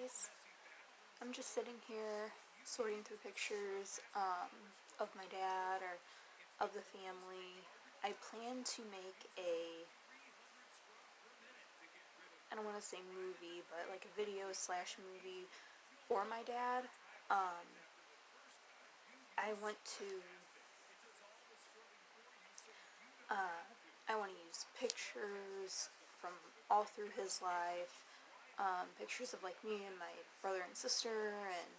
guys. I'm just sitting here sorting through pictures of my dad or of the family. I plan to make I don't want to say movie, but like a video slash movie for my dad. I want to I want to use pictures from all through his life, pictures of like me and my brother and sister, and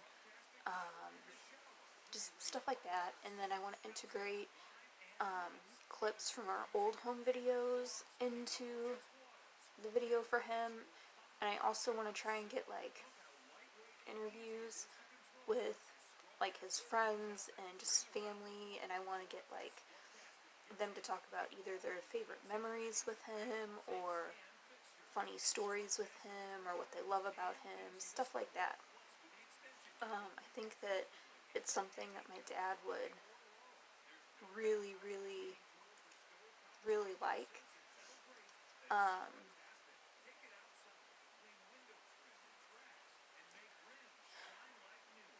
just stuff like that. And then I want to integrate clips from our old home videos into the video for him. And I also want to try and get like interviews with like his friends and just family, and I want to get like them to talk about either their favorite memories with him or funny stories with him or what they love about him, stuff like that. I think that it's something that my dad would really, really, really like.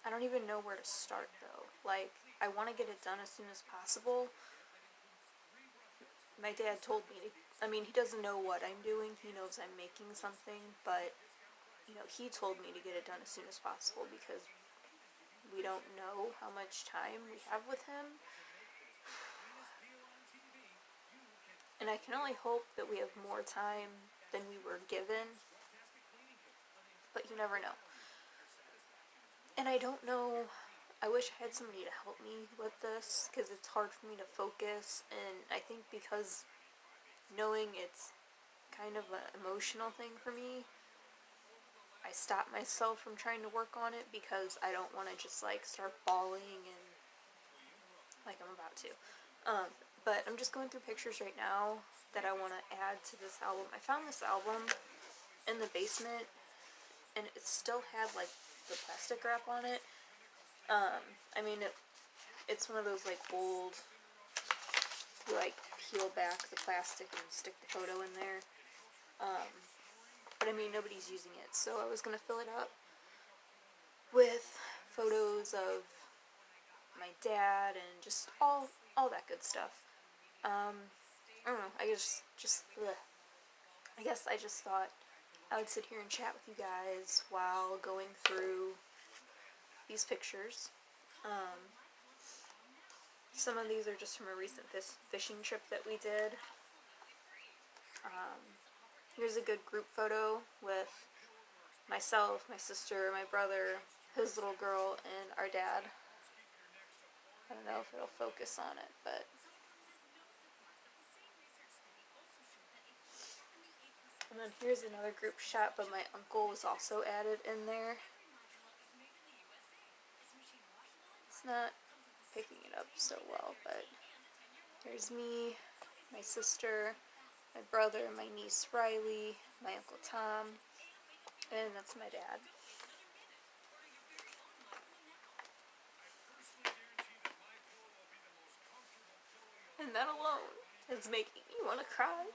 I don't even know where to start though. Like, I want to get it done as soon as possible. My dad told me to, he doesn't know what I'm doing. He knows I'm making something, but, he told me to get it done as soon as possible because we don't know how much time we have with him. And I can only hope that we have more time than we were given, but you never know. And I don't know, I wish I had somebody to help me with this, because it's hard for me to focus, and I think because knowing it's kind of an emotional thing for me, I stop myself from trying to work on it because I don't want to just like start bawling and like I'm about to. But I'm just going through pictures right now that I want to add to this album. I found this album in the basement, and it still had like the plastic wrap on it. It's one of those like old, you like peel back the plastic and stick the photo in there. But nobody's using it, so I was gonna fill it up with photos of my dad and just all that good stuff. I don't know. I guess I just thought I would sit here and chat with you guys while going through these pictures. Some of these are just from a recent fishing trip that we did. Here's a good group photo with myself, my sister, my brother, his little girl, and our dad. I don't know if it'll focus on it, but and then here's another group shot, but my uncle was also added in there. It's not picking it up so well, but there's me, my sister, my brother, my niece Riley, my Uncle Tom, and that's my dad. And that alone is making me want to cry.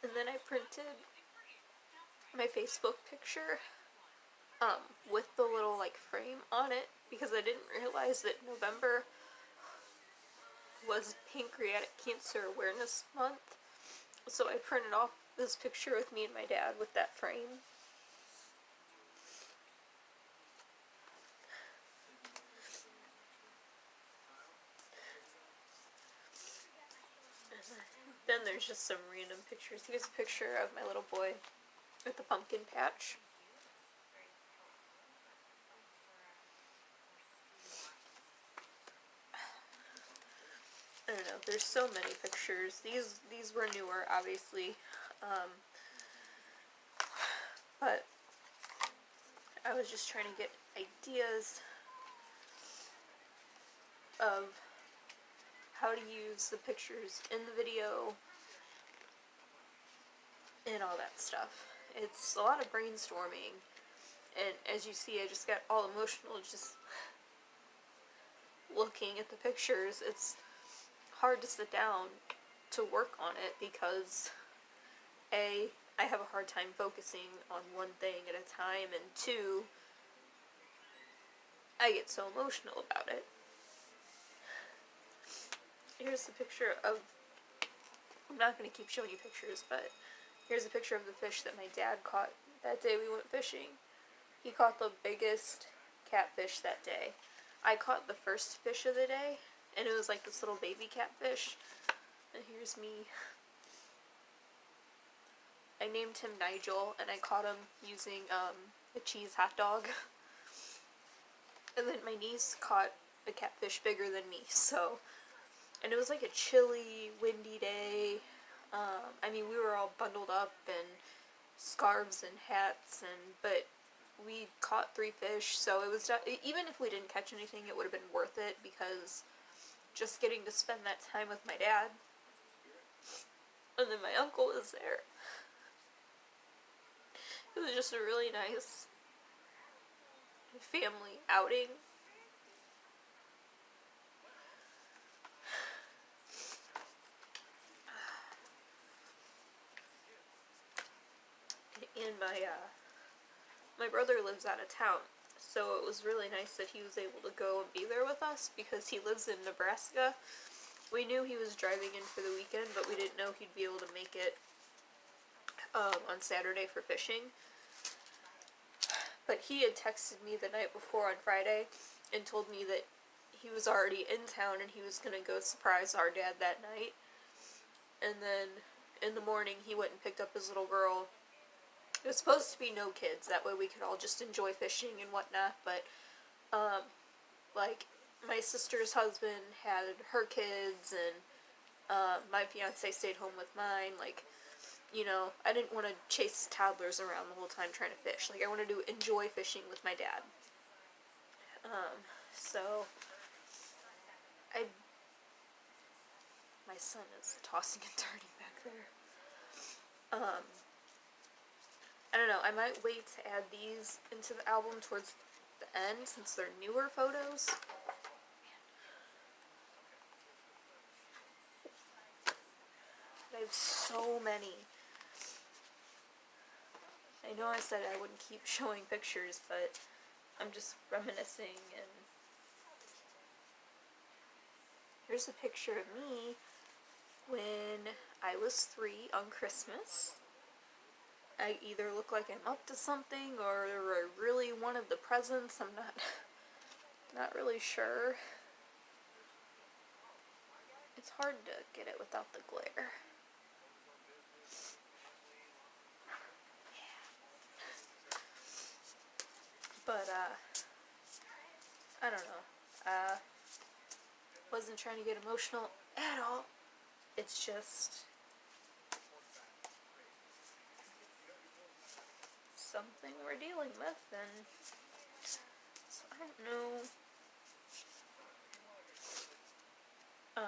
And then I printed my Facebook picture with the little like frame on it because I didn't realize that November was Pancreatic Cancer Awareness Month. So I printed off this picture with me and my dad with that frame. Then there's just some random pictures. Here's a picture of my little boy with the pumpkin patch. I don't know, there's so many pictures. These were newer, obviously. But I was just trying to get ideas of how to use the pictures in the video and all that stuff. It's a lot of brainstorming, and as you see, I just got all emotional just looking at the pictures. It's hard to sit down to work on it because A, I have a hard time focusing on one thing at a time, and two, I get so emotional about it. Here's a picture of, I'm not going to keep showing you pictures, but here's a picture of the fish that my dad caught that day we went fishing. He caught the biggest catfish that day. I caught the first fish of the day, and it was like this little baby catfish. And here's me. I named him Nigel, and I caught him using a cheese hot dog. And then my niece caught a catfish bigger than me, so... And it was like a chilly, windy day. I mean, we were all bundled up in scarves and hats, but we caught 3 fish, so it was... Even if we didn't catch anything, it would have been worth it, because just getting to spend that time with my dad. And then my uncle was there. It was just a really nice family outing. And my brother lives out of town, so it was really nice that he was able to go and be there with us, because he lives in Nebraska. We knew he was driving in for the weekend, but we didn't know he'd be able to make it on Saturday for fishing. But he had texted me the night before on Friday and told me that he was already in town and he was going to go surprise our dad that night. And then in the morning he went and picked up his little girl. It was supposed to be no kids, that way we could all just enjoy fishing and whatnot, but like my sister's husband had her kids, and my fiance stayed home with mine. Like, you know, I didn't want to chase toddlers around the whole time trying to fish. Like, I wanted to enjoy fishing with my dad. So my son is tossing and turning back there. I don't know, I might wait to add these into the album towards the end, since they're newer photos. I have so many. I know I said I wouldn't keep showing pictures, but I'm just reminiscing. And here's a picture of me when I was 3 on Christmas. I either look like I'm up to something, or I really wanted the presents. I'm not really sure. It's hard to get it without the glare. But, I don't know. Wasn't trying to get emotional at all. It's just something we're dealing with, and so I don't know. I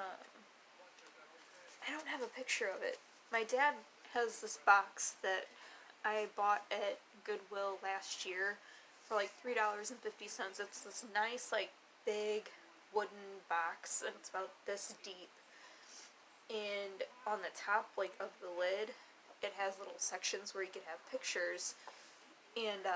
don't have a picture of it. My dad has this box that I bought at Goodwill last year for like $3.50. It's this nice, like, big wooden box, and it's about this deep. And on the top, like, of the lid, it has little sections where you could have pictures. And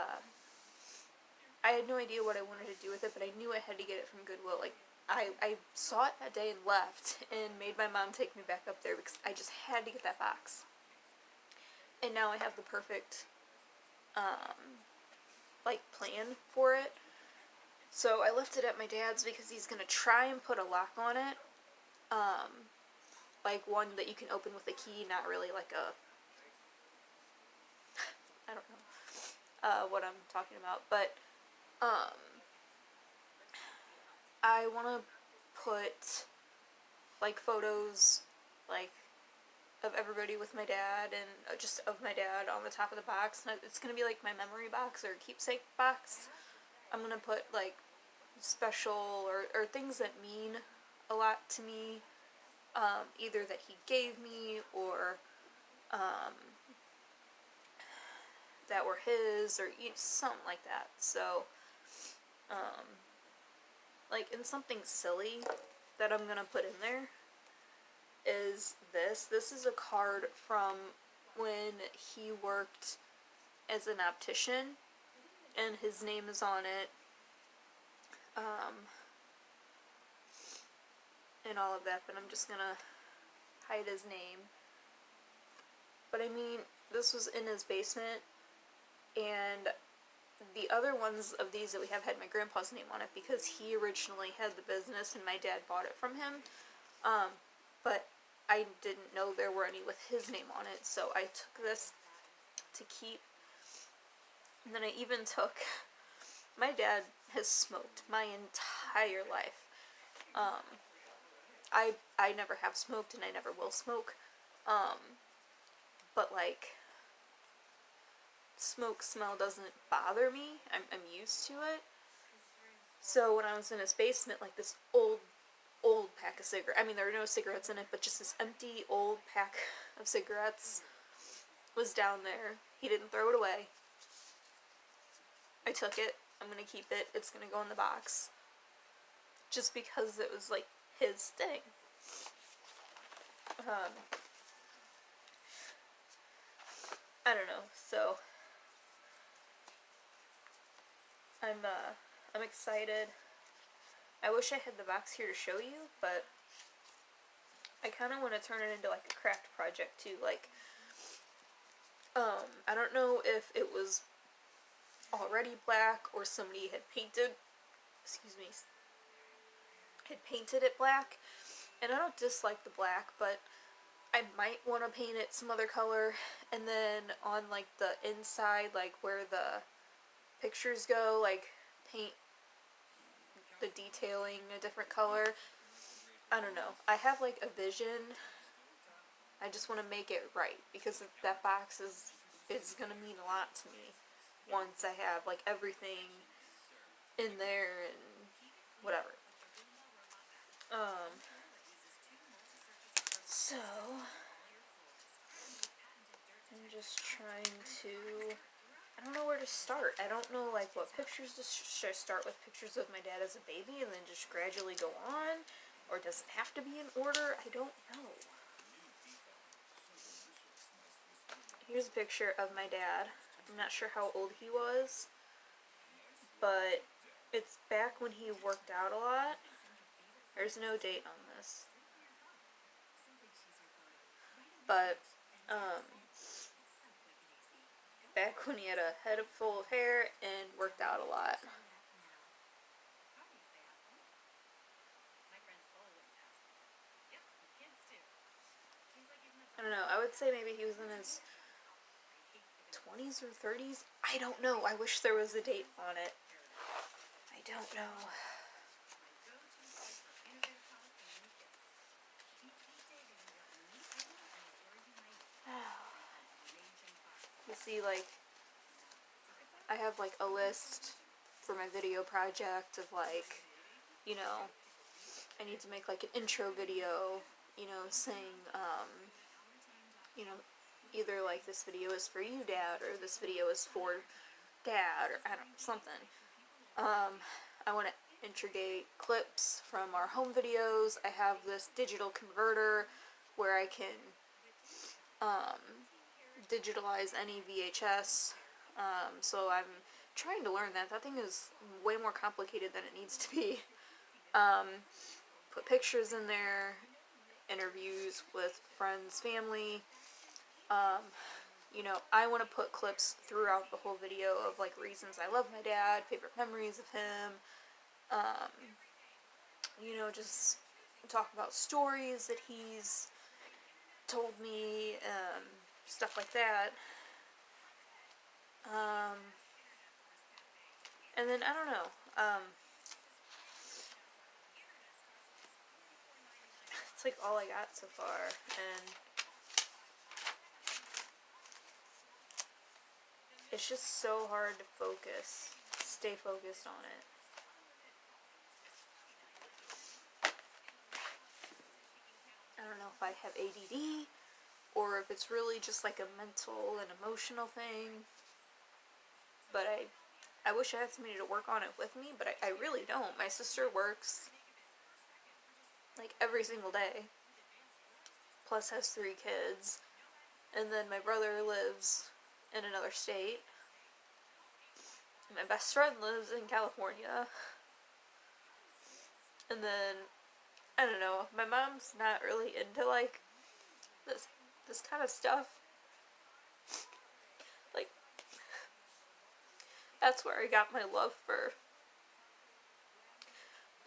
I had no idea what I wanted to do with it, but I knew I had to get it from Goodwill. Like, I saw it that day and left, and made my mom take me back up there because I just had to get that box. And now I have the perfect, like, plan for it. So I left it at my dad's because he's gonna try and put a lock on it. Like one that you can open with a key, not really like a... I don't know what I'm talking about, but I want to put, like, photos, like, of everybody with my dad, and just of my dad on the top of the box. And it's going to be like my memory box or keepsake box. I'm going to put, like, special or things that mean a lot to me, either that he gave me or that were his, or something like that. So, like, and something silly that I'm gonna put in there is this. This is a card from when he worked as an optician, and his name is on it, and all of that, but I'm just gonna hide his name. But I mean, this was in his basement, and the other ones of these that we have had my grandpa's name on it because he originally had the business and my dad bought it from him. But I didn't know there were any with his name on it, so I took this to keep. And then I even took, my dad has smoked my entire life. I never have smoked and I never will smoke. But like, smoke smell doesn't bother me. I'm used to it. So when I was in his basement, like this old pack of cigarettes, I mean there were no cigarettes in it, but just this empty old pack of cigarettes was down there. He didn't throw it away. I took it. I'm gonna keep it. It's gonna go in the box. Just because it was like his thing. I don't know, so I'm excited. I wish I had the box here to show you, but I kind of want to turn it into like a craft project too. Like, I don't know if it was already black or somebody had painted, had painted it black. And I don't dislike the black, but I might want to paint it some other color. And then on like the inside, like where the pictures go, like paint the detailing a different color. I don't know. I have like a vision. I just want to make it right because that box is gonna mean a lot to me once I have like everything in there and whatever. So I'm just trying to, I don't know where to start. I don't know like what pictures should I start with pictures of my dad as a baby and then just gradually go on, or does it have to be in order? I don't know. Here's a picture of my dad. I'm not sure how old he was, but it's back when he worked out a lot. There's no date on this. But, back when he had a head full of hair and worked out a lot. I don't know, I would say maybe he was in his 20s or 30s. I don't know. I wish there was a date on it. I don't know. You see, like, I have like a list for my video project of like, you know, I need to make like an intro video, you know, saying, you know, either like this video is for you, Dad, or this video is for Dad, or I don't know, something. I want to integrate clips from our home videos. I have this digital converter where I can digitalize any VHS. So I'm trying to learn that. That thing is way more complicated than it needs to be. Put pictures in there, interviews with friends, family. You know, I want to put clips throughout the whole video of like reasons I love my dad, favorite memories of him. You know, just talk about stories that he's told me, stuff like that. And then, I don't know, it's like all I got so far, and it's just so hard to stay focused on it. I don't know if I have ADD, or if it's really just like a mental and emotional thing, but I wish I had somebody to work on it with me, but I really don't. My sister works like every single day, plus has 3 kids, And then my brother lives in another state. My best friend lives in California. And then, I don't know, my mom's not really into, like, this kind of stuff. Like, that's where I got my love for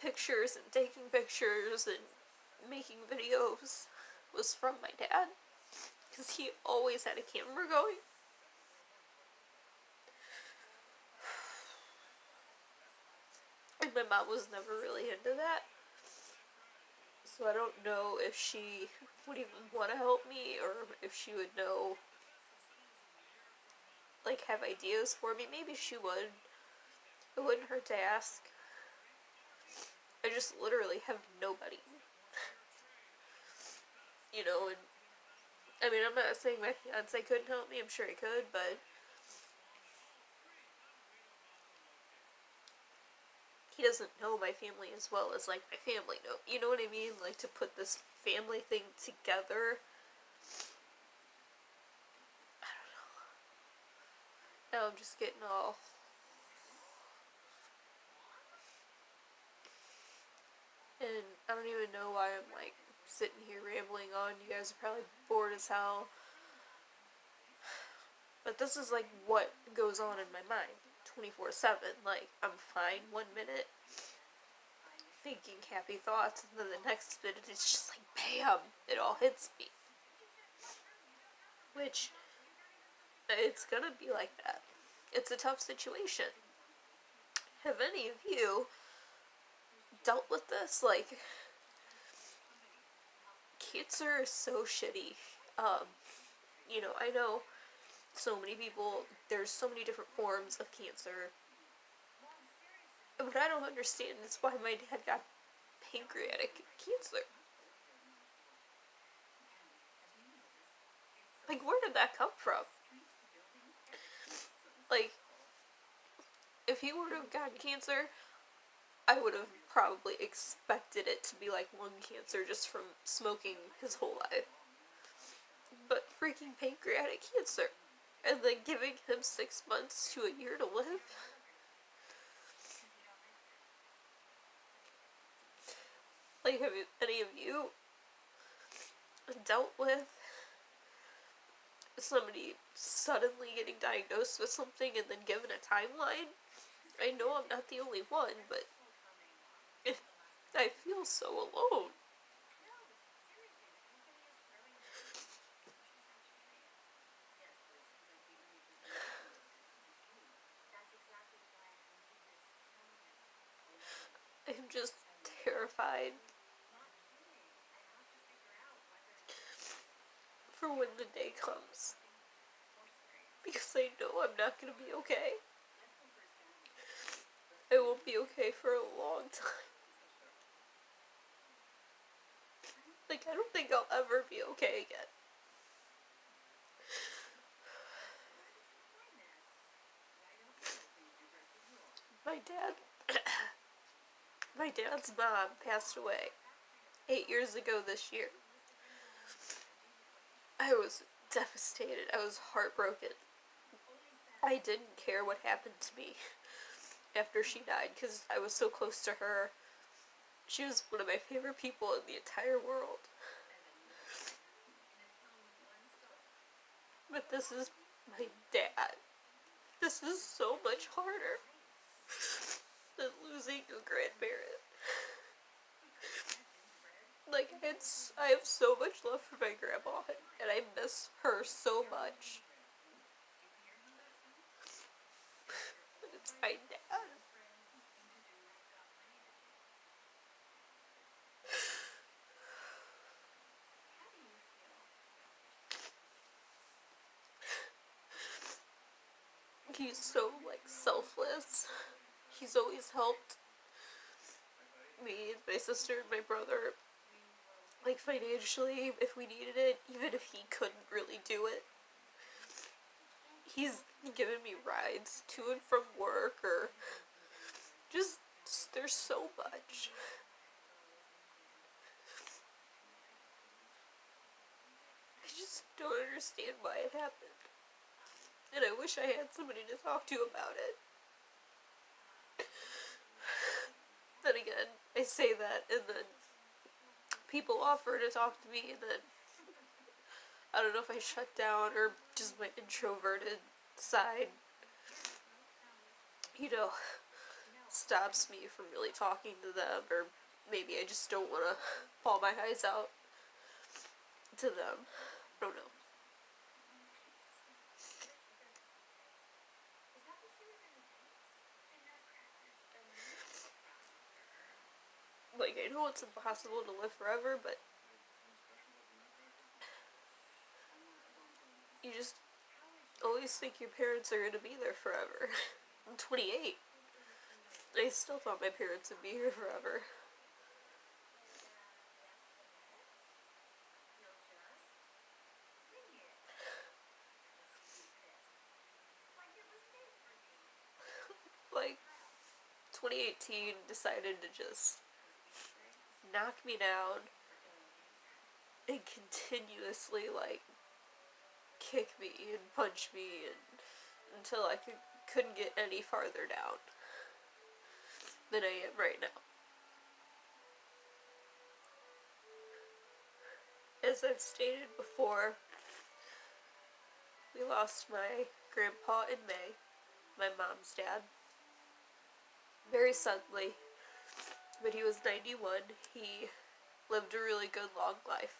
pictures and taking pictures and making videos was from my dad. Because he always had a camera going. And my mom was never really into that. So I don't know if she would even want to help me, or if she would know, like, have ideas for me. Maybe she would. It wouldn't hurt to ask. I just literally have nobody. You know, and I mean, I'm not saying my fiance couldn't help me. I'm sure he could, but he doesn't know my family as well as, like, my family know. You know what I mean? Like, to put this family thing together. I don't know. Now I'm just getting all... And I don't even know why I'm, like, sitting here rambling on. You guys are probably bored as hell. But this is, like, what goes on in my mind 24/7. Like, I'm fine 1 minute, thinking happy thoughts, and then the next minute it's just like, bam, it all hits me. Which, it's gonna be like that. It's a tough situation. Have any of you dealt with this? Like, cancer is so shitty. You know, I know so many people, there's so many different forms of cancer. And what I don't understand is why my dad got pancreatic cancer. Like, where did that come from? Like, if he were to have gotten cancer, I would have probably expected it to be like lung cancer just from smoking his whole life. But freaking pancreatic cancer. And then giving him 6 months to a year to live. Like, have any of you dealt with somebody suddenly getting diagnosed with something and then given a timeline? I know I'm not the only one, but I feel so alone. I'm just terrified for when the day comes. Because I know I'm not gonna be okay. I won't be okay for a long time. Like, I don't think I'll ever be okay again. My dad's mom passed away 8 years ago this year. I was devastated. I was heartbroken. I didn't care what happened to me after she died because I was so close to her. She was one of my favorite people in the entire world. But this is my dad. This is so much harder than losing a grandparent. Like, I have so much love for my grandma, and I miss her so much. But it's my dad. He's so, like, selfless. He's always helped me and my sister and my brother, like, financially, if we needed it, even if he couldn't really do it. He's given me rides to and from work, or just there's so much. I just don't understand why it happened. And I wish I had somebody to talk to about it. Then again, I say that, and then people offer to talk to me, and then I don't know if I shut down or just my introverted side, stops me from really talking to them, or maybe I just don't want to bawl my eyes out to them. I don't know. Like, I know it's impossible to live forever, but you just always think your parents are going to be there forever. I'm 28. I still thought my parents would be here forever. Like, 2018 decided to just knock me down and continuously, like, kick me and punch me until I couldn't get any farther down than I am right now. As I've stated before, we lost my grandpa in May, my mom's dad, very suddenly. But he was 91. He lived a really good long life,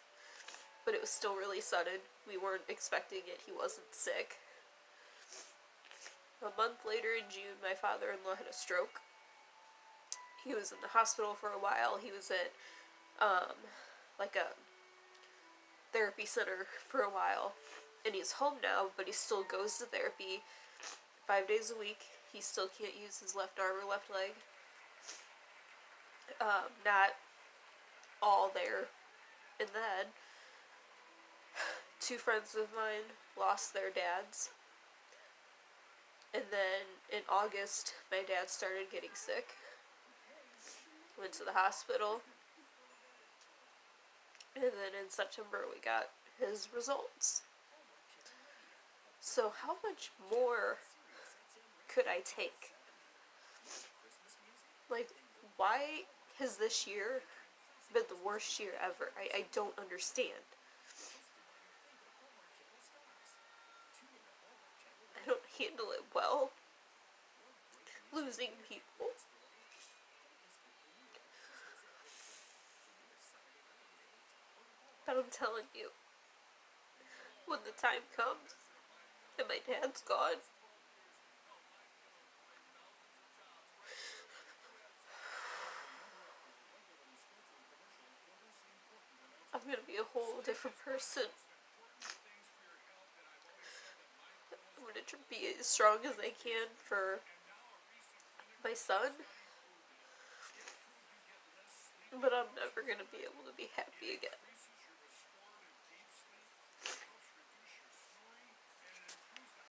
but it was still really sudden. We weren't expecting it. He wasn't sick. A month later in June, my father-in-law had a stroke. He was in the hospital for a while. He was at like a therapy center for a while, and he's home now, but he still goes to therapy 5 days a week. He still can't use his left arm or left leg. Not all there. And then 2 friends of mine lost their dads. And then in August, my dad started getting sick. Went to the hospital. And then in September, we got his results. So how much more could I take? Like, why has this year been the worst year ever? I don't understand. I don't handle it well. Losing people. But I'm telling you, when the time comes and my dad's gone, I'm gonna be a whole different person. I'm gonna be as strong as I can for my son, but I'm never gonna be able to be happy again.